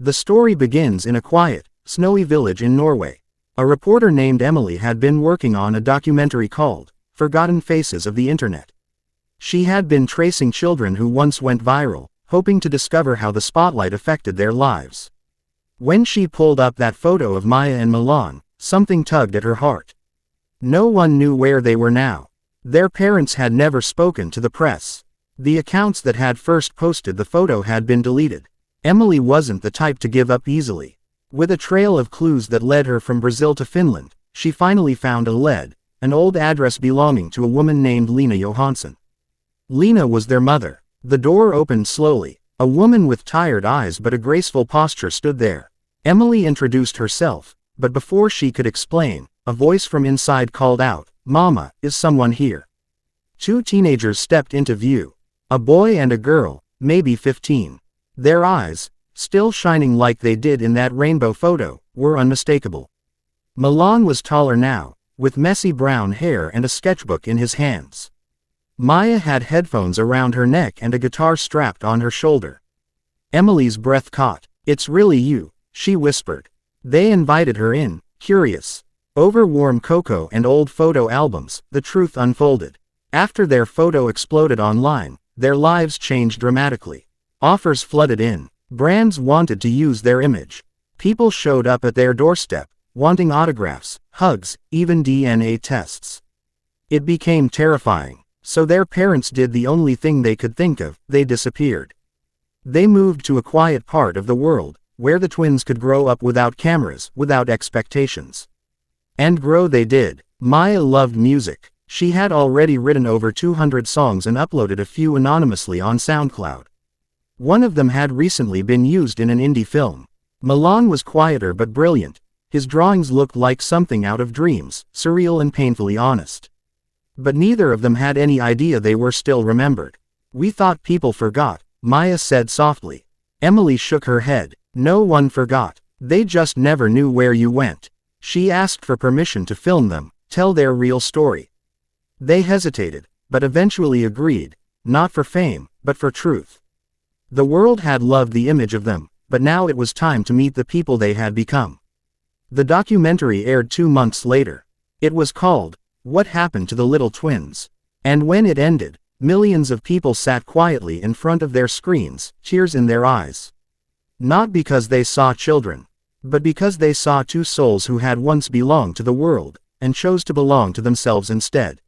The story begins in a quiet, snowy village in Norway. A reporter named Emily had been working on a documentary called Forgotten Faces of the Internet. She had been tracing children who once went viral, hoping to discover how the spotlight affected their lives. When she pulled up that photo of Maya and Milan, something tugged at her heart. No one knew where they were now. Their parents had never spoken to the press. The accounts that had first posted the photo had been deleted. Emily wasn't the type to give up easily. With a trail of clues that led her from Brazil to Finland, she finally found an old address belonging to a woman named Lena Johansson. Lena was their mother. The door opened slowly. A woman with tired eyes but a graceful posture stood there. Emily introduced herself, but before she could explain, a voice from inside called out, "Mama, is someone here?" Two teenagers stepped into view. A boy and a girl, maybe 15. Their eyes, still shining like they did in that rainbow photo, were unmistakable. Milan was taller now, with messy brown hair and a sketchbook in his hands. Maya had headphones around her neck and a guitar strapped on her shoulder. Emily's breath caught. "It's really you," she whispered. They invited her in, curious. Over warm cocoa and old photo albums, the truth unfolded. After their photo exploded online, their lives changed dramatically. Offers flooded in. Brands wanted to use their image. People showed up at their doorstep, wanting autographs, hugs, even DNA tests. It became terrifying. So their parents did the only thing they could think of: they disappeared. They moved to a quiet part of the world, where the twins could grow up without cameras, without expectations. And grow they did. Maya loved music. She had already written over 200 songs and uploaded a few anonymously on SoundCloud. One of them had recently been used in an indie film. Milan was quieter but brilliant. His drawings looked like something out of dreams, surreal and painfully honest. But neither of them had any idea they were still remembered. "We thought people forgot," Maya said softly. Emily shook her head. "No one forgot. They just never knew where you went." She asked for permission to film them, tell their real story. They hesitated, but eventually agreed, not for fame, but for truth. The world had loved the image of them, but now it was time to meet the people they had become. The documentary aired 2 months later. It was called What Happened to the Little Twins? And when it ended, millions of people sat quietly in front of their screens, tears in their eyes. Not because they saw children, but because they saw two souls who had once belonged to the world, and chose to belong to themselves instead.